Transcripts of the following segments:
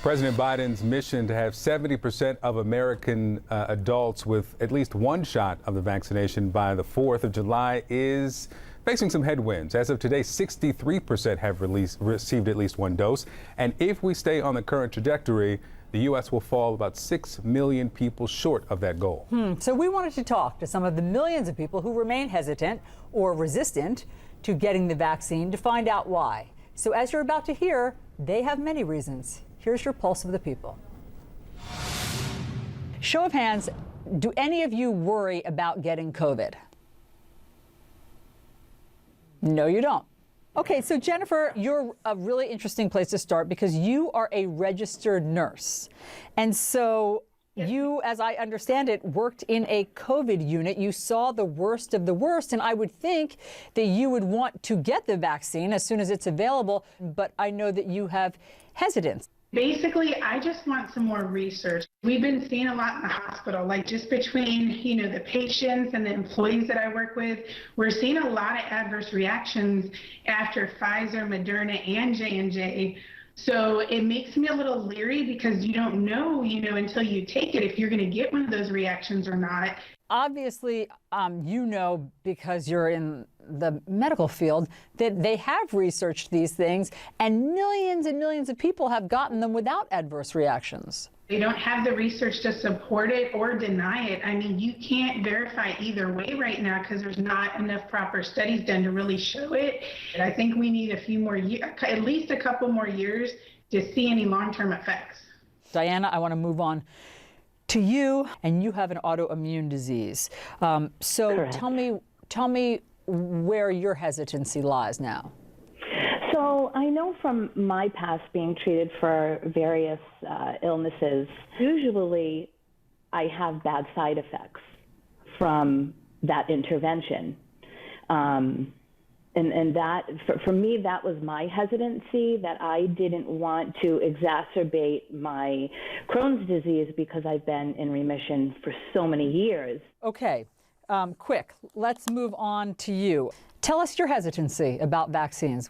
President Biden's mission to have 70% of American adults with at least one shot of the vaccination by the 4th of July is facing some headwinds. As of today, 63% have received at least one dose. And if we stay on the current trajectory, the U.S. will fall about 6 million people short of that goal. So we wanted to talk to some of the millions of people who remain hesitant or resistant to getting the vaccine to find out why. So as you're about to hear, they have many reasons. Here's your pulse of the people. Show of hands, do any of you worry about getting COVID? No, you don't. Okay, so Jennifer, you're a really interesting place to start because you are a registered nurse. And so you, as I understand it, worked in a COVID unit. You saw the worst of the worst, and I would think that you would want to get the vaccine as soon as it's available, but I know that you have hesitance. Basically, I just want some more research. We've been seeing a lot in the hospital, like just between, the patients and the employees that I work with, we're seeing a lot of adverse reactions after Pfizer, Moderna, and J&J. So it makes me a little leery because you don't know, until you take it if you're going to get one of those reactions or not. Obviously, because you're in the medical field, that they have researched these things and millions of people have gotten them without adverse reactions. They don't have the research to support it or deny it. I mean, you can't verify either way right now because there's not enough proper studies done to really show it. And I think we need a few more years, at least a couple more years to see any long-term effects. Diana, I want to move on to you, and you have an autoimmune disease. So tell me where your hesitancy lies now. So I know from my past being treated for various illnesses, usually I have bad side effects from that intervention. And that, for me, that was my hesitancy, that I didn't want to exacerbate my Crohn's disease because I've been in remission for so many years. Okay, quick, let's move on to you. Tell us your hesitancy about vaccines.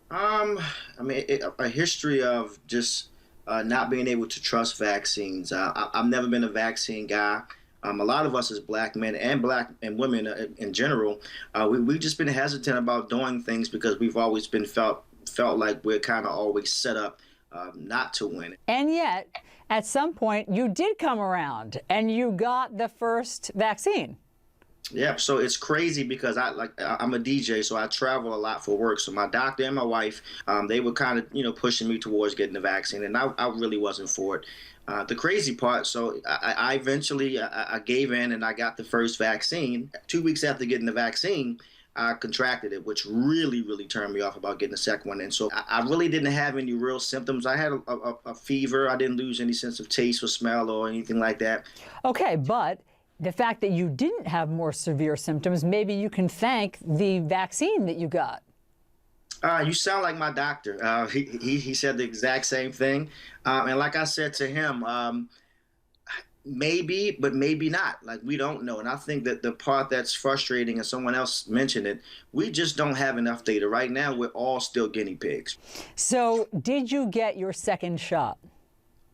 A history of just not being able to trust vaccines. I've never been a vaccine guy. A lot of us as black men and black and women in general, we've just been hesitant about doing things because we've always been felt like we're kind of always set up not to win. And yet, at some point, you did come around and you got the first vaccine. Yeah, so it's crazy because I'm a DJ, so I travel a lot for work. So my doctor and my wife, they were kind of pushing me towards getting the vaccine, and I really wasn't for it. The crazy part, so I eventually I gave in and I got the first vaccine. 2 weeks after getting the vaccine, I contracted it, which really turned me off about getting the second one. And so I really didn't have any real symptoms. I had a fever. I didn't lose any sense of taste or smell or anything like that. Okay, but the fact that you didn't have more severe symptoms, maybe you can thank the vaccine that you got. You sound like my doctor. He said the exact same thing. And like I said to him, maybe, but maybe not. Like, we don't know. And I think that the part that's frustrating, and someone else mentioned it, we just don't have enough data. Right now, we're all still guinea pigs. So did you get your second shot?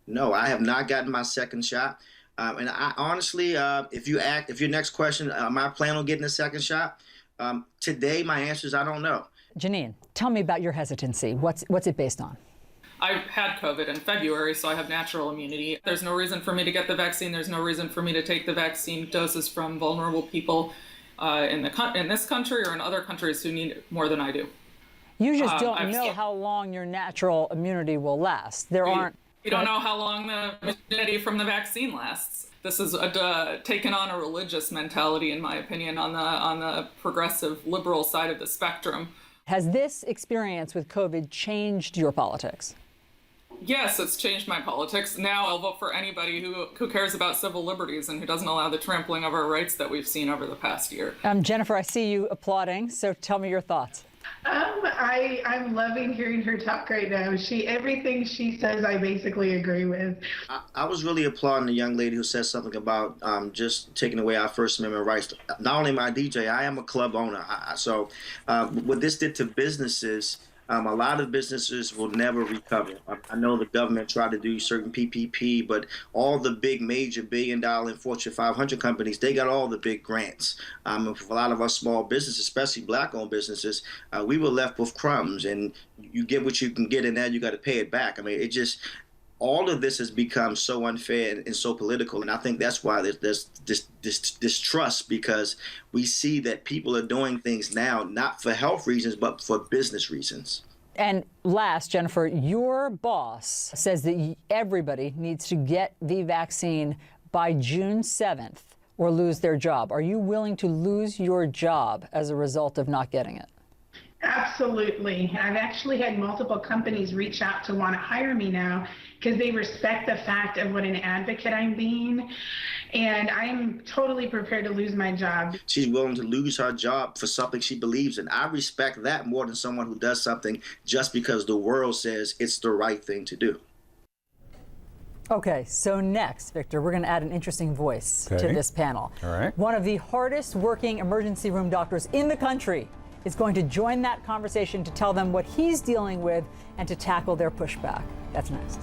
No, I have not gotten my second shot. And I honestly, if your next question, am I planning on getting a second shot? Today, my answer is I don't know. Janine, tell me about your hesitancy. What's it based on? I had COVID in February, so I have natural immunity. There's no reason for me to get the vaccine. There's no reason for me to take the vaccine doses from vulnerable people in this country or in other countries who need it more than I do. You just don't know how long your natural immunity will last. You don't know how long the immunity from the vaccine lasts. This is taken on a religious mentality, in my opinion, on the progressive liberal side of the spectrum. Has this experience with COVID changed your politics? Yes, it's changed my politics. Now I'll vote for anybody who cares about civil liberties and who doesn't allow the trampling of our rights that we've seen over the past year. Jennifer, I see you applauding, so tell me your thoughts. I'm loving hearing her talk right now. Everything she says, I basically agree with. I was really applauding the young lady who said something about just taking away our First Amendment rights. Not only am I a DJ, I am a club owner. So what this did to businesses, A lot of businesses will never recover. I know the government tried to do certain PPP, but all the big major billion-dollar and Fortune 500 companies, they got all the big grants. And for a lot of our small businesses, especially black-owned businesses, we were left with crumbs, and you get what you can get, and now you got to pay it back. I mean, it just, all of this has become so unfair and so political, and I think that's why there's this distrust, because we see that people are doing things now not for health reasons but for business reasons. And last, Jennifer, your boss says that everybody needs to get the vaccine by June 7th or lose their job. Are you willing to lose your job as a result of not getting it? Absolutely. I've actually had multiple companies reach out to want to hire me now because they respect the fact of what an advocate I'm being. And I am totally prepared to lose my job. She's willing to lose her job for something she believes in. I respect that more than someone who does something just because the world says it's the right thing to do. Okay, so next, Victor, we're going to add an interesting voice to this panel. All right. One of the hardest working emergency room doctors in the country is going to join that conversation to tell them what he's dealing with and to tackle their pushback. That's next.